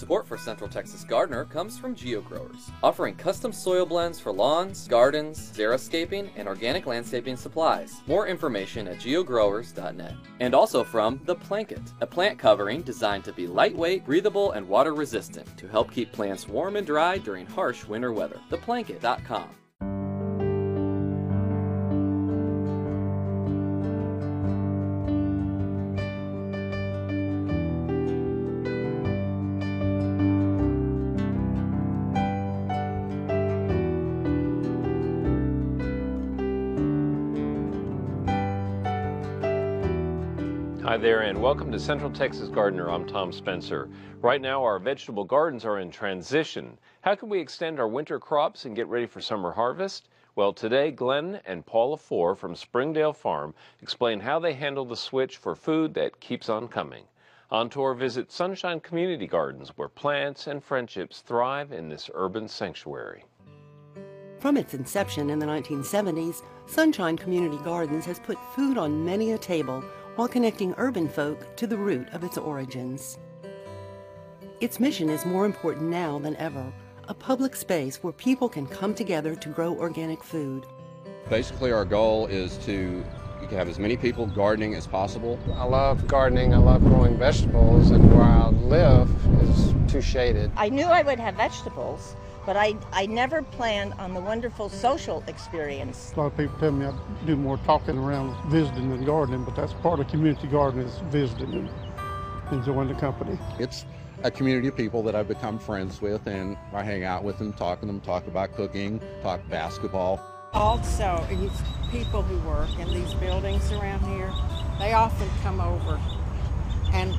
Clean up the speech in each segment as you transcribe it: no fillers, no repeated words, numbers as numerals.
Support for Central Texas Gardener comes from GeoGrowers, offering custom soil blends for lawns, gardens, xeriscaping, and organic landscaping supplies. More information at geogrowers.net. And also from The Planket, a plant covering designed to be lightweight, breathable, and water resistant to help keep plants warm and dry during harsh winter weather. theplanket.com. Hi there and welcome to Central Texas Gardener. I'm Tom Spencer. Right now our vegetable gardens are in transition. How can we extend our winter crops and get ready for summer harvest? Well, today Glenn and Paula Foore from Springdale Farm explain how they handle the switch for food that keeps on coming. On tour, visit Sunshine Community Gardens, where plants and friendships thrive in this urban sanctuary. From its inception in the 1970s, Sunshine Community Gardens has put food on many a table while connecting urban folk to the root of its origins. Its mission is more important now than ever, a public space where people can come together to grow organic food. Basically, our goal is to have as many people gardening as possible. I love gardening, I love growing vegetables, and where I live is too shaded. I knew I would have vegetables, but I never planned on the wonderful social experience. A lot of people tell me I do more talking around visiting than gardening, but that's part of community gardening, is visiting and enjoying the company. It's a community of people that I've become friends with, and I hang out with them, talk about cooking, talk basketball. Also, these people who work in these buildings around here, they often come over and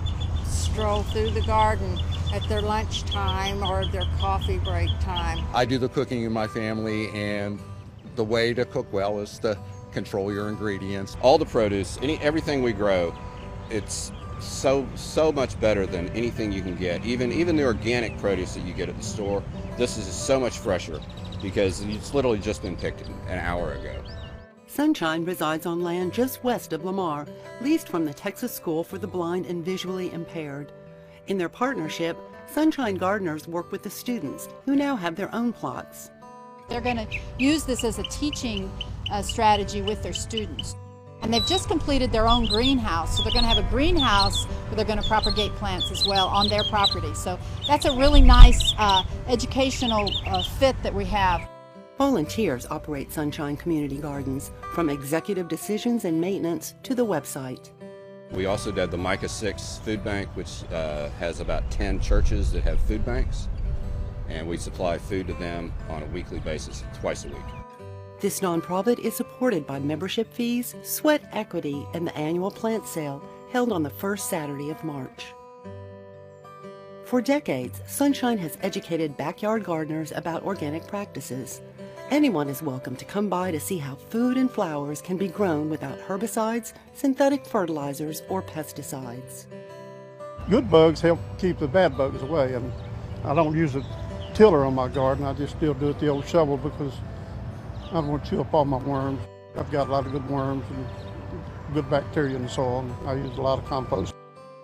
stroll through the garden at their lunchtime or their coffee break time. I do the cooking in my family, and the way to cook well is to control your ingredients. All the produce, everything we grow, it's so much better than anything you can get. Even the organic produce that you get at the store, this is so much fresher because it's literally just been picked an hour ago. Sunshine resides on land just west of Lamar, leased from the Texas School for the Blind and Visually Impaired. In their partnership, Sunshine Gardeners work with the students, who now have their own plots. They're going to use this as a teaching strategy with their students. And they've just completed their own greenhouse, so they're going to have a greenhouse where they're going to propagate plants as well on their property. So that's a really nice educational fit that we have. Volunteers operate Sunshine Community Gardens, from executive decisions and maintenance to the website. We also did the Micah 6 food bank, which has about 10 churches that have food banks, and we supply food to them on a weekly basis, twice a week. This nonprofit is supported by membership fees, sweat equity, and the annual plant sale held on the first Saturday of March. For decades, Sunshine has educated backyard gardeners about organic practices. Anyone is welcome to come by to see how food and flowers can be grown without herbicides, synthetic fertilizers, or pesticides. Good bugs help keep the bad bugs away, and I don't use a tiller on my garden. I just still do it the old shovel because I don't want to chew up all my worms. I've got a lot of good worms and good bacteria in the soil, and I use a lot of compost.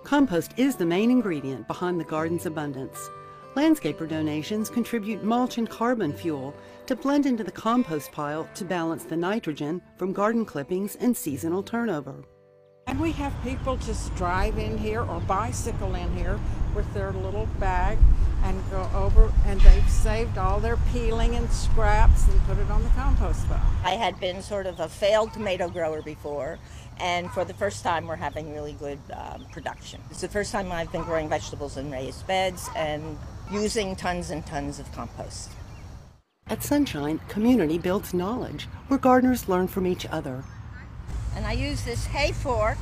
Compost is the main ingredient behind the garden's abundance. Landscaper donations contribute mulch and carbon fuel to blend into the compost pile to balance the nitrogen from garden clippings and seasonal turnover. And we have people just drive in here or bicycle in here with their little bag and go over, and they've saved all their peeling and scraps and put it on the compost pile. I had been sort of a failed tomato grower before, and for the first time we're having really good production. It's the first time I've been growing vegetables in raised beds and using tons and tons of compost. At Sunshine, community builds knowledge, where gardeners learn from each other. And I use this hay fork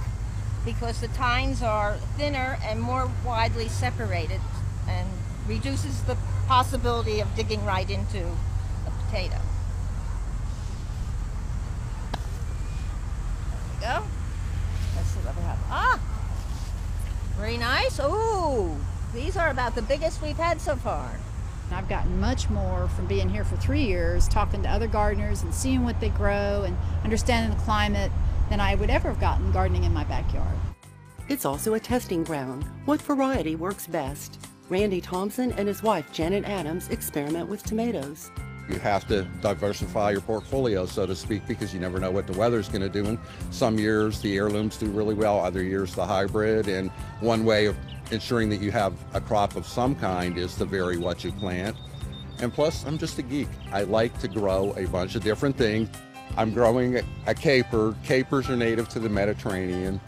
because the tines are thinner and more widely separated and reduces the possibility of digging right into a potato. There we go. Let's see what we have. Ah! Very nice. Ooh! These are about the biggest we've had so far. I've gotten much more from being here for 3 years, talking to other gardeners and seeing what they grow and understanding the climate than I would ever have gotten gardening in my backyard. It's also a testing ground. What variety works best? Randy Thompson and his wife Janet Adams experiment with tomatoes. You have to diversify your portfolio, so to speak, because you never know what the weather's going to do. And some years the heirlooms do really well, other years the hybrid. And one way of ensuring that you have a crop of some kind is to vary what you plant. And plus, I'm just a geek. I like to grow a bunch of different things. I'm growing a caper. Capers are native to the Mediterranean.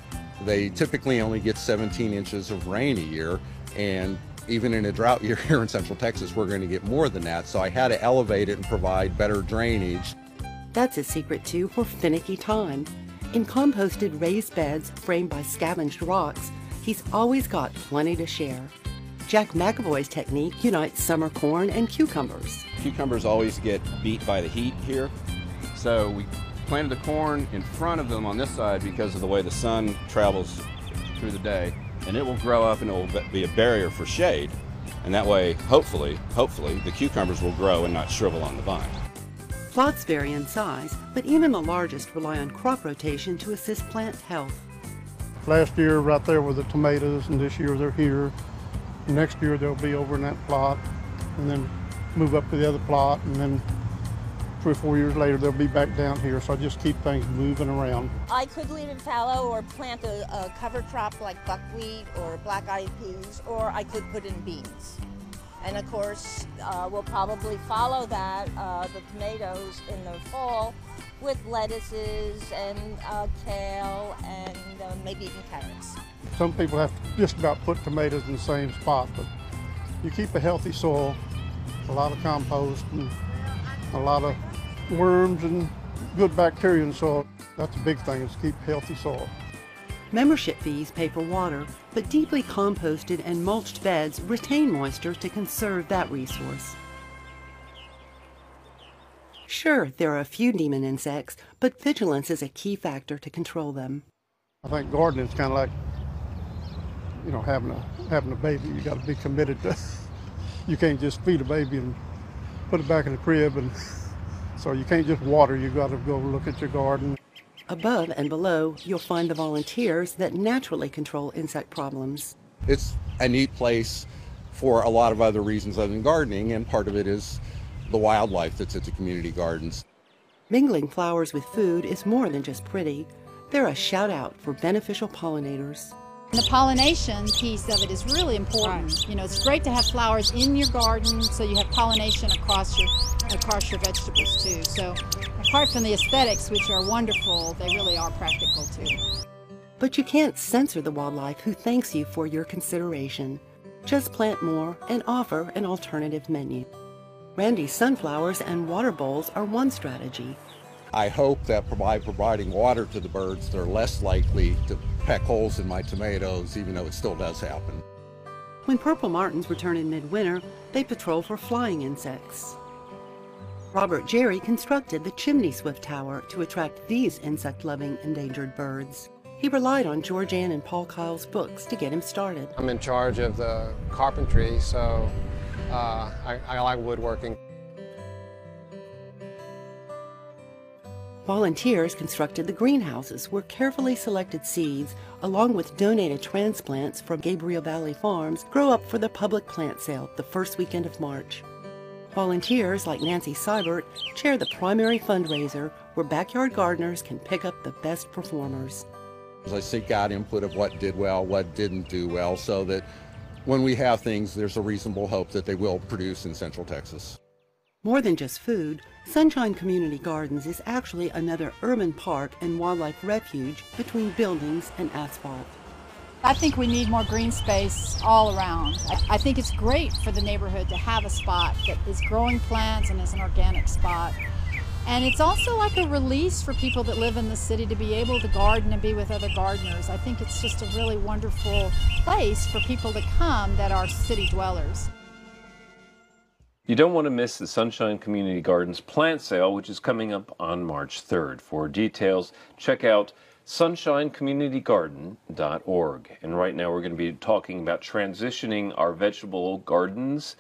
They typically only get 17 inches of rain a year, and even in a drought year here in Central Texas, we're going to get more than that. So I had to elevate it and provide better drainage. That's a secret, too, for finicky thyme. In composted raised beds framed by scavenged rocks, he's always got plenty to share. Jack McAvoy's technique unites summer corn and cucumbers. Cucumbers always get beat by the heat here. So we planted the corn in front of them on this side because of the way the sun travels through the day. And it will grow up and it will be a barrier for shade. And that way, hopefully, the cucumbers will grow and not shrivel on the vine. Plots vary in size, but even the largest rely on crop rotation to assist plant health. Last year right there were the tomatoes, and this year they're here. Next year they'll be over in that plot, and then move up to the other plot, and then 3 or 4 years later they'll be back down here. So I just keep things moving around. I could leave it fallow or plant a cover crop like buckwheat or black-eyed peas, or I could put in beans. And of course, we'll probably follow that, the tomatoes in the fall, with lettuces and kale and maybe even carrots. Some people have to just about put tomatoes in the same spot, but you keep a healthy soil, a lot of compost, and a lot of worms and good bacteria in the soil. That's a big thing, is keep healthy soil. Membership fees pay for water, but deeply composted and mulched beds retain moisture to conserve that resource. Sure, there are a few demon insects, but vigilance is a key factor to control them. I think gardening is kind of like, you know, having a baby. You got to be committed to. You can't just feed a baby and put it back in the crib, and so you can't just water. You got to go look at your garden. Above and below, you'll find the volunteers that naturally control insect problems. It's a neat place for a lot of other reasons other than gardening, and part of it is the wildlife that's at the community gardens. Mingling flowers with food is more than just pretty. They're a shout out for beneficial pollinators. The pollination piece of it is really important. Right. You know, it's great to have flowers in your garden so you have pollination across your vegetables too. So apart from the aesthetics, which are wonderful, they really are practical too. But you can't censor the wildlife who thanks you for your consideration. Just plant more and offer an alternative menu. Randy's sunflowers and water bowls are one strategy. I hope that by providing water to the birds, they're less likely to peck holes in my tomatoes, even though it still does happen. When purple martins return in midwinter, they patrol for flying insects. Robert Jerry constructed the chimney swift tower to attract these insect-loving endangered birds. He relied on George Ann and Paul Kyle's books to get him started. I'm in charge of the carpentry, so I like woodworking. Volunteers constructed the greenhouses where carefully selected seeds, along with donated transplants from Gabriel Valley Farms, grow up for the public plant sale the first weekend of March. Volunteers like Nancy Seibert chair the primary fundraiser where backyard gardeners can pick up the best performers. I seek out input of what did well, what didn't do well, so that when we have things, there's a reasonable hope that they will produce in Central Texas. More than just food, Sunshine Community Gardens is actually another urban park and wildlife refuge between buildings and asphalt. I think we need more green space all around. I think it's great for the neighborhood to have a spot that is growing plants and is an organic spot. And it's also like a release for people that live in the city to be able to garden and be with other gardeners. I think it's just a really wonderful place for people to come that are city dwellers. You don't want to miss the Sunshine Community Gardens plant sale, which is coming up on March 3rd. For details, check out sunshinecommunitygarden.org. And right now we're going to be talking about transitioning our vegetable gardens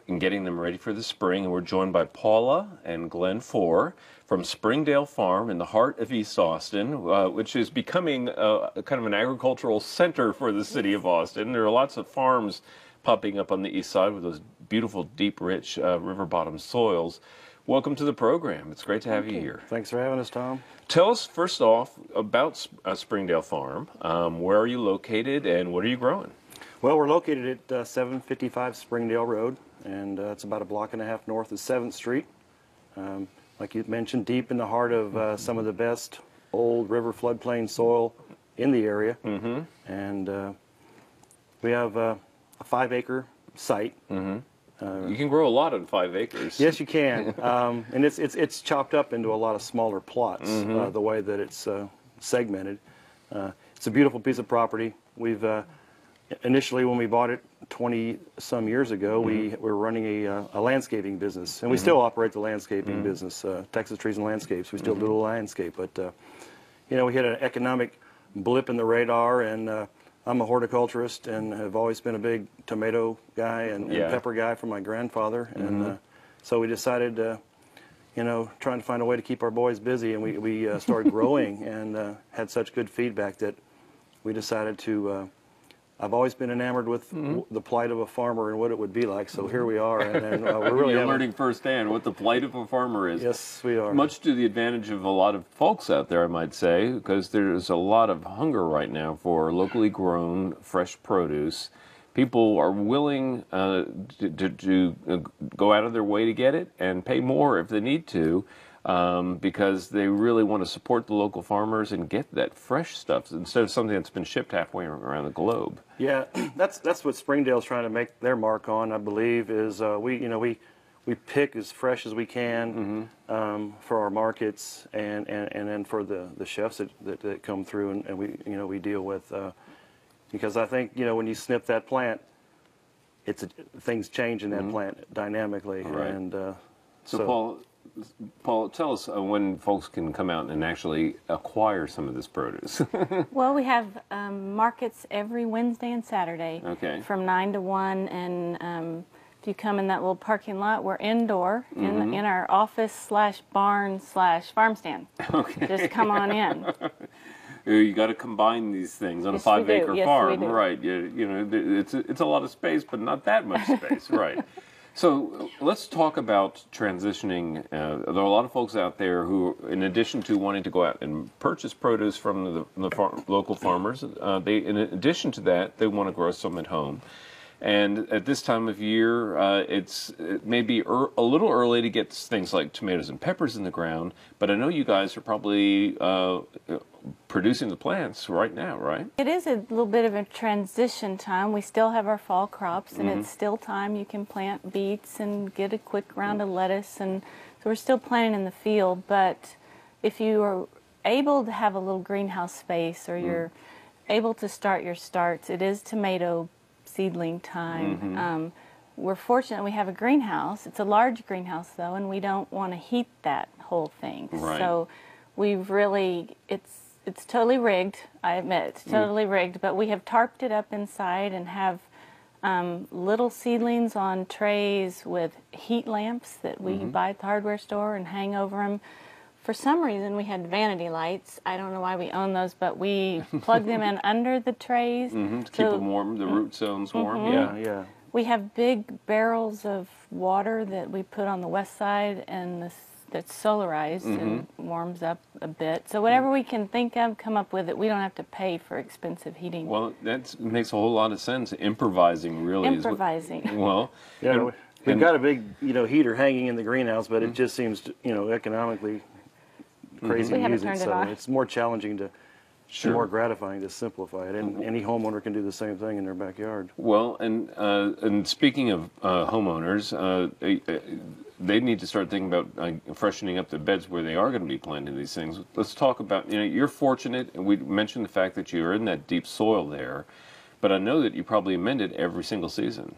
and getting them ready for the spring. And we're joined by Paula and Glenn Foore from Springdale Farm in the heart of East Austin, which is becoming kind of an agricultural center for the city of Austin. There are lots of farms popping up on the east side with those beautiful, deep, rich river bottom soils. Welcome to the program. It's great to have you here. Thanks for having us, Tom. Tell us, first off, about Springdale Farm. Where are you located and what are you growing? Well, we're located at 755 Springdale Road, and it's about a block and a half north of 7th Street. Like you mentioned, deep in the heart of some of the best old river floodplain soil in the area. And we have a 5-acre site. You can grow a lot on 5 acres. Yes, you can. And it's chopped up into a lot of smaller plots, the way that it's segmented. It's a beautiful piece of property. We've initially, when we bought it 20-some years ago, we were running a landscaping business, and we still operate the landscaping business, Texas Trees and Landscapes. We still do the landscape, but you know, we had an economic blip in the radar, and I'm a horticulturist and have always been a big tomato guy and pepper guy from my grandfather, and so we decided, you know, trying to find a way to keep our boys busy, and we started growing and had such good feedback that we decided to. I've always been enamored with the plight of a farmer and what it would be like, so here we are, and we're really learning firsthand what the plight of a farmer is. Yes, we are. Much to the advantage of a lot of folks out there, I might say, because there's a lot of hunger right now for locally grown, fresh produce. People are willing to go out of their way to get it and pay more if they need to. Because they really want to support the local farmers and get that fresh stuff instead of something that's been shipped halfway around the globe. Yeah, that's what Springdale's trying to make their mark on, I believe, is we pick as fresh as we can for our markets and then for the chefs that come through and we deal with, because I think, you know, when you snip that plant, things change in that plant dynamically. Right. And so Paul, tell us when folks can come out and actually acquire some of this produce. Well, we have markets every Wednesday and Saturday from 9 to 1, and if you come in that little parking lot, we're indoor in our office/barn/farm stand. Just come on in. You got to combine these things on a 5-acre farm, right? You know, it's a lot of space, but not that much space, right? So let's talk about transitioning. There are a lot of folks out there who, in addition to wanting to go out and purchase produce from the local farmers, in addition to that, they want to grow some at home. And at this time of year, it may be a little early to get things like tomatoes and peppers in the ground, but I know you guys are probably producing the plants right now, right? It is a little bit of a transition time. We still have our fall crops, and it's still time you can plant beets and get a quick round of lettuce, and so we're still planting in the field. But if you are able to have a little greenhouse space, or you're able to start your starts, it is tomato seedling time. We're fortunate we have a greenhouse. It's a large greenhouse though, and we don't want to heat that whole thing. Right. So we've really, it's totally rigged, I admit, it's totally rigged, but we have tarped it up inside and have little seedlings on trays with heat lamps that we buy at the hardware store and hang over them. For some reason, we had vanity lights. I don't know why we own those, but we plug them in under the trays. To keep them warm, the root zones warm. yeah. We have big barrels of water that we put on the west side, and that's solarized and warms up a bit. So whatever we can think of, come up with it. We don't have to pay for expensive heating. Well, that makes a whole lot of sense. Improvising really Improvising. is well. Yeah, we've got a big, heater hanging in the greenhouse, but it just seems, economically crazy to use it, so it's more challenging to, more gratifying to simplify it, and any homeowner can do the same thing in their backyard. Well, and speaking of homeowners, they need to start thinking about freshening up the beds where they are going to be planting these things. Let's talk about, you're fortunate, and we mentioned the fact that you're in that deep soil there, but I know that you probably amend it every single season.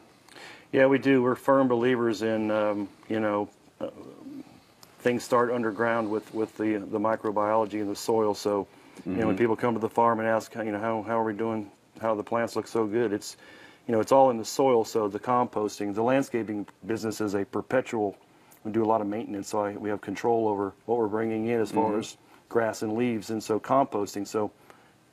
Yeah, we do. We're firm believers in, things start underground with the microbiology in the soil. So, when people come to the farm and ask, how are we doing? How the plants look so good? It's, it's all in the soil. So the composting, the landscaping business is a perpetual. We do a lot of maintenance, so we have control over what we're bringing in as far as grass and leaves, and so composting. So,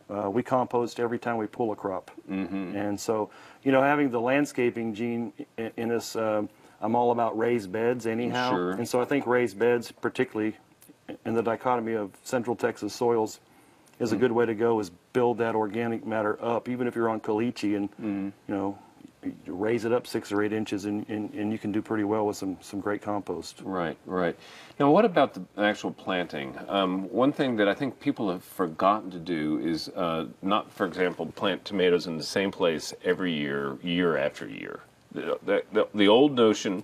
we compost every time we pull a crop. And so, you know, having the landscaping gene in us, I'm all about raised beds anyhow. Sure. And so I think raised beds, particularly in the dichotomy of Central Texas soils, is a good way to go, is build that organic matter up, even if you're on caliche and, you know, you raise it up 6 or 8 inches and you can do pretty well with some great compost. Right, right. Now, what about the actual planting? One thing that I think people have forgotten to do is not, for example, plant tomatoes in the same place every year, year after year. The old notion,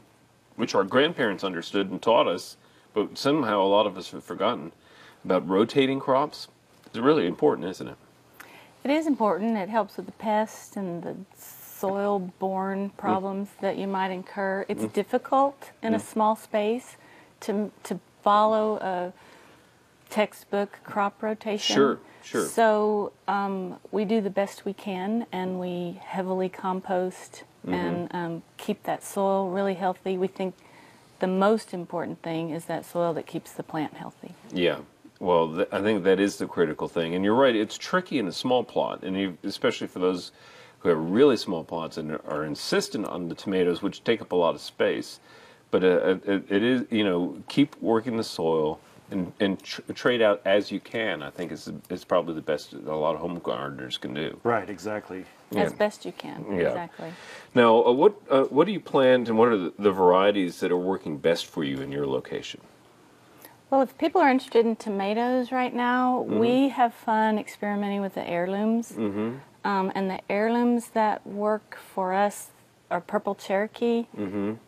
which our grandparents understood and taught us, but somehow a lot of us have forgotten, about rotating crops, is really important, isn't it? It is important. It helps with the pests and the soil-borne problems that you might incur. It's difficult in a small space to follow a textbook crop rotation. Sure, sure. So we do the best we can, and we heavily compost and keep that soil really healthy. We think the most important thing is that soil that keeps the plant healthy. Yeah. Well, I think that is the critical thing. And you're right, it's tricky in a small plot, and especially for those who have really small plots and are insistent on the tomatoes, which take up a lot of space. But it is, you know, keep working the soil and trade out as you can, I think is probably the best a lot of home gardeners can do. Right, exactly. As best you can, exactly. Now, what do you plan, and what are the varieties that are working best for you in your location? Well, if people are interested in tomatoes right now, we have fun experimenting with the heirlooms. And the heirlooms that work for us are purple Cherokee,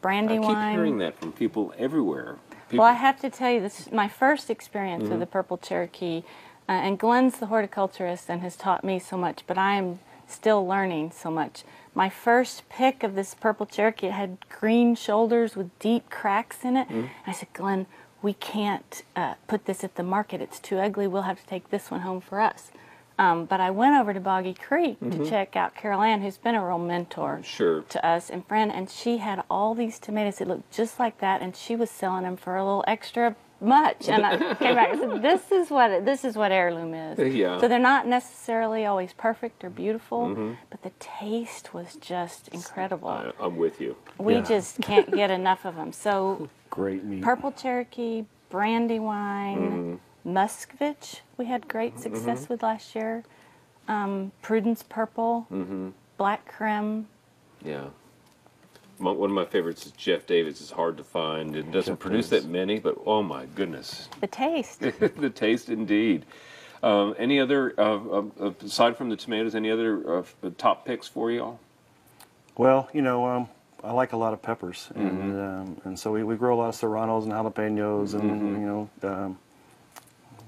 Brandywine. I keep hearing that from people everywhere. Well, I have to tell you, this is my first experience with the purple Cherokee. And Glenn's the horticulturist and has taught me so much, but I am still learning so much. My first pick of this purple Cherokee, it had green shoulders with deep cracks in it. And I said, Glenn, we can't put this at the market. It's too ugly. We'll have to take this one home for us. But I went over to Boggy Creek to check out Carol Ann, who's been a real mentor to us and friend, and she had all these tomatoes that looked just like that, and she was selling them for a little extra much. And I came back and said, this is what heirloom is. Yeah. So they're not necessarily always perfect or beautiful, but the taste was just incredible. I'm with you. We just can't get enough of them. So great meat. Purple Cherokee, Brandywine, Moskvich we had great success with last year. Pruden's purple, black Krim. Yeah. One of my favorites is Jeff Davis. It's hard to find. It doesn't produce that many, but oh my goodness. The taste. The taste indeed. Any other, aside from the tomatoes, any other top picks for y'all? Well, you know, I like a lot of peppers, and so we grow a lot of serranos and jalapenos, and you know,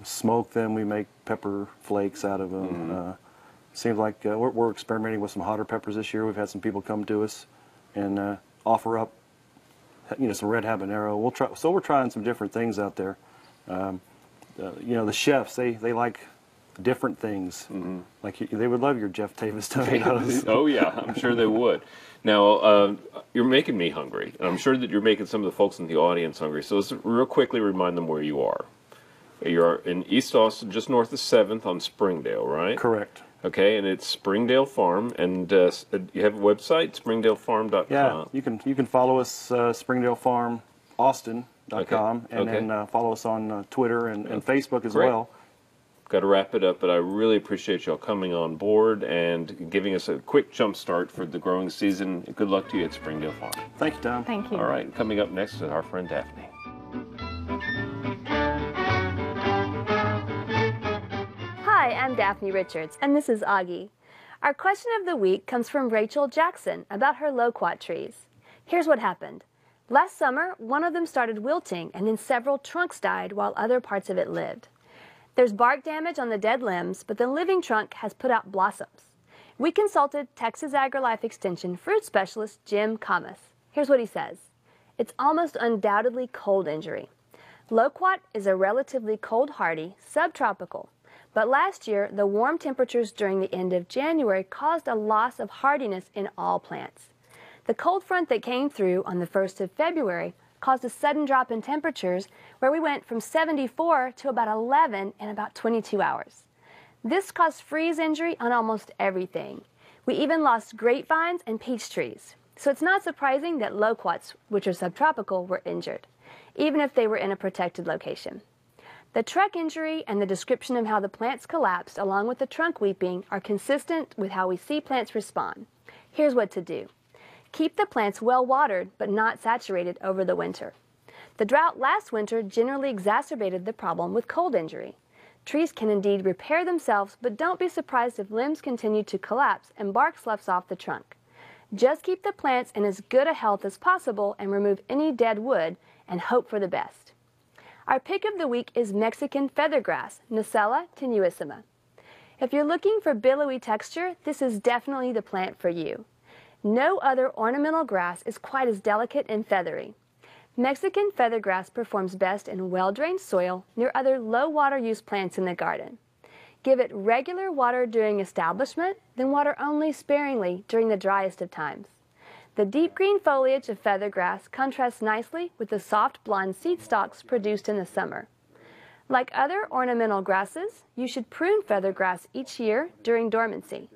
smoke them. We make pepper flakes out of them. Seems like we're experimenting with some hotter peppers this year. We've had some people come to us and offer up, you know, some red habanero. We're trying some different things out there. You know, the chefs they like different things. Like they would love your Jeff Davis tomatoes. Oh yeah, I'm sure they would. Now you're making me hungry, and I'm sure that you're making some of the folks in the audience hungry. So let's real quickly remind them where you are. You're in East Austin, just north of 7th on Springdale, right? Correct. Okay, and it's Springdale Farm, and you have a website, springdalefarm.com. Yeah, you can follow us, springdalefarmaustin.com, and then follow us on Twitter and Facebook as well. Got to wrap it up, but I really appreciate y'all coming on board and giving us a quick jump start for the growing season. Good luck to you at Springdale Farm. Thank you, Tom. Thank you. All right, coming up next is our friend Daphne. Hi, I'm Daphne Richards, and this is Augie. Our question of the week comes from Rachel Jackson about her loquat trees. Here's what happened. Last summer, one of them started wilting, and then several trunks died while other parts of it lived. There's bark damage on the dead limbs, but the living trunk has put out blossoms. We consulted Texas AgriLife Extension fruit specialist Jim Kamas. Here's what he says. It's almost undoubtedly cold injury. Loquat is a relatively cold-hardy, subtropical, but last year the warm temperatures during the end of January caused a loss of hardiness in all plants. The cold front that came through on the 1st of February caused a sudden drop in temperatures where we went from 74 to about 11 in about 22 hours. This caused freeze injury on almost everything. We even lost grapevines and peach trees. So it's not surprising that loquats, which are subtropical, were injured, even if they were in a protected location. The truck injury and the description of how the plants collapsed, along with the trunk weeping, are consistent with how we see plants respond. Here's what to do. Keep the plants well watered, but not saturated over the winter. The drought last winter generally exacerbated the problem with cold injury. Trees can indeed repair themselves, but don't be surprised if limbs continue to collapse and bark sloughs off the trunk. Just keep the plants in as good a health as possible and remove any dead wood and hope for the best. Our pick of the week is Mexican feathergrass, Nacella tenuissima. If you're looking for billowy texture, this is definitely the plant for you. No other ornamental grass is quite as delicate and feathery. Mexican feathergrass performs best in well-drained soil near other low water use plants in the garden. Give it regular water during establishment, then water only sparingly during the driest of times. The deep green foliage of feathergrass contrasts nicely with the soft blonde seed stalks produced in the summer. Like other ornamental grasses, you should prune feathergrass each year during dormancy.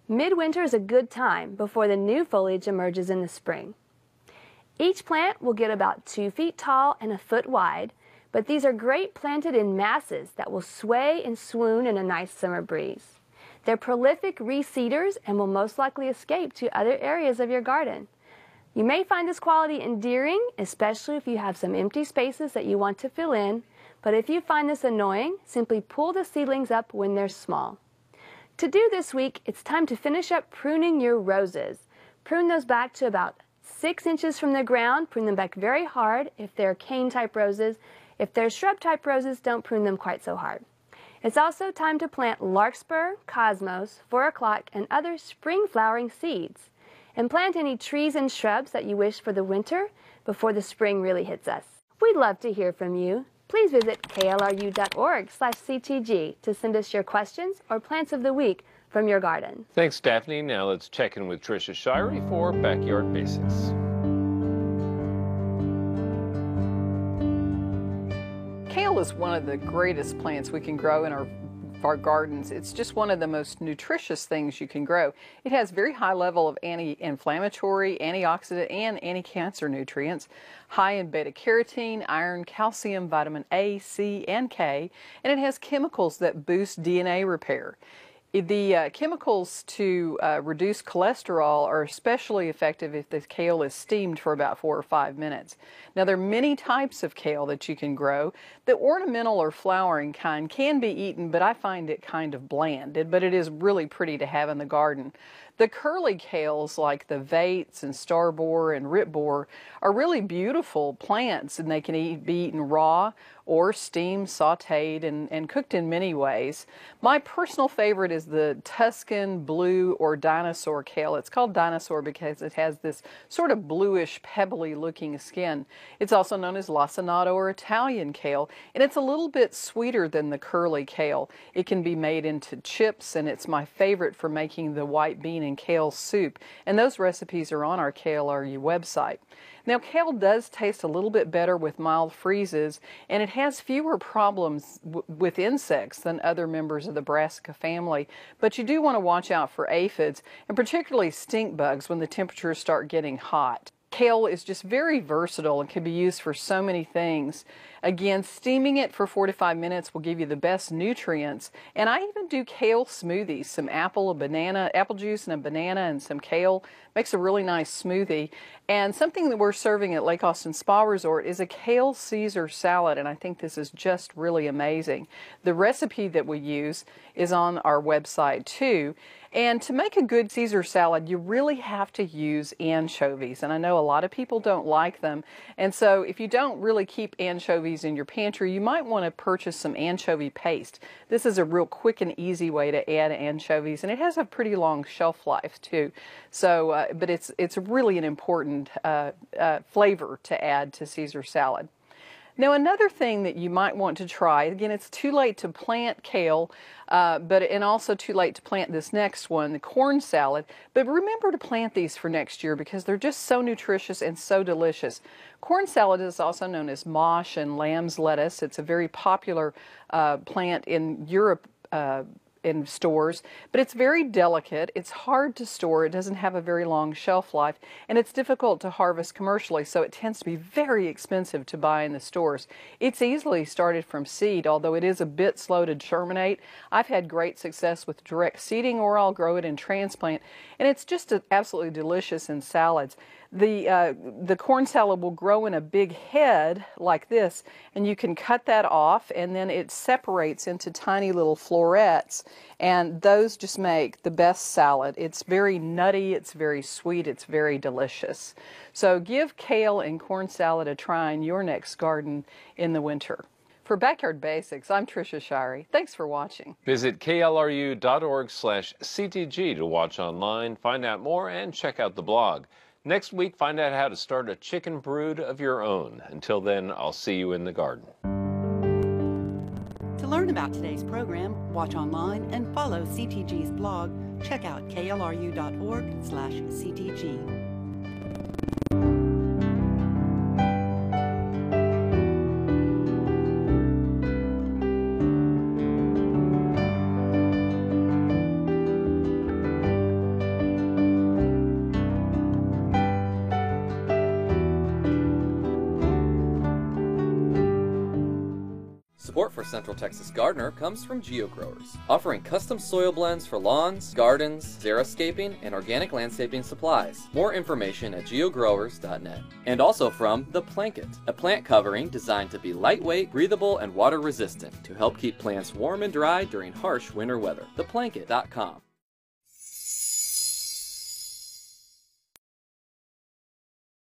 Midwinter is a good time before the new foliage emerges in the spring. Each plant will get about 2 feet tall and a foot wide, but these are great planted in masses that will sway and swoon in a nice summer breeze. They're prolific reseeders and will most likely escape to other areas of your garden. You may find this quality endearing, especially if you have some empty spaces that you want to fill in, but if you find this annoying, simply pull the seedlings up when they're small. To do this week, it's time to finish up pruning your roses. Prune those back to about 6 inches from the ground. Prune them back very hard if they're cane-type roses. If they're shrub-type roses, don't prune them quite so hard. It's also time to plant larkspur, cosmos, 4 o'clock, and other spring flowering seeds. And plant any trees and shrubs that you wish for the winter before the spring really hits us. We'd love to hear from you. Please visit klru.org/ctg to send us your questions or plants of the week from your garden. Thanks, Daphne. Now let's check in with Trisha Shirey for Backyard Basics. Kale is one of the greatest plants we can grow in our gardens. It's just one of the most nutritious things you can grow. It has very high level of anti-inflammatory, antioxidant, and anti-cancer nutrients, high in beta-carotene, iron, calcium, vitamin A, C, and K, and it has chemicals that boost DNA repair. The chemicals to reduce cholesterol are especially effective if the kale is steamed for about 4 or 5 minutes. Now, there are many types of kale that you can grow. The ornamental or flowering kind can be eaten, but I find it kind of bland, but it is really pretty to have in the garden. The curly kales like the Vates and Starbore and Ripbore are really beautiful plants, and they can be eaten raw or steamed, sauteed, and cooked in many ways. My personal favorite is the Tuscan, blue, or Dinosaur kale. It's called Dinosaur because it has this sort of bluish, pebbly looking skin. It's also known as lacinato or Italian kale, and it's a little bit sweeter than the curly kale. It can be made into chips, and it's my favorite for making the white bean and kale soup, and those recipes are on our KLRU website. Now, kale does taste a little bit better with mild freezes, and it has fewer problems with insects than other members of the brassica family, but you do want to watch out for aphids, and particularly stink bugs when the temperatures start getting hot. Kale is just very versatile and can be used for so many things. Again, steaming it for 4 to 5 minutes will give you the best nutrients. And I even do kale smoothies, some apple juice and a banana and some kale. Makes a really nice smoothie. And something that we're serving at Lake Austin Spa Resort is a kale Caesar salad, and I think this is just really amazing. The recipe that we use is on our website too. And to make a good Caesar salad, you really have to use anchovies. And I know a lot of people don't like them. And so if you don't really keep anchovies in your pantry, you might want to purchase some anchovy paste. This is a real quick and easy way to add anchovies, and it has a pretty long shelf life too. So, but it's really an important flavor to add to Caesar salad. Now, another thing that you might want to try, again, it's too late to plant kale, and also too late to plant this next one, the corn salad, but remember to plant these for next year because they're just so nutritious and so delicious. Corn salad is also known as mosh and lamb's lettuce. It's a very popular plant in Europe in stores, but it's very delicate. It's hard to store. It doesn't have a very long shelf life, and it's difficult to harvest commercially, so it tends to be very expensive to buy in the stores. It's easily started from seed, although it is a bit slow to germinate. I've had great success with direct seeding, or I'll grow it in transplant, and it's just absolutely delicious in salads. The corn salad will grow in a big head like this, and you can cut that off, and then it separates into tiny little florets, and those just make the best salad. It's very nutty, it's very sweet, it's very delicious. So give kale and corn salad a try in your next garden in the winter. For Backyard Basics, I'm Trisha Shirey. Thanks for watching. Visit klru.org/ctg to watch online, find out more, and check out the blog. Next week, find out how to start a chicken brood of your own. Until then, I'll see you in the garden. To learn about today's program, watch online and follow CTG's blog. Check out klru.org/ctg. Support for Central Texas Gardener comes from GeoGrowers, offering custom soil blends for lawns, gardens, xeriscaping, and organic landscaping supplies. More information at geogrowers.net. And also from The Planket, a plant covering designed to be lightweight, breathable, and water resistant to help keep plants warm and dry during harsh winter weather. theplanket.com.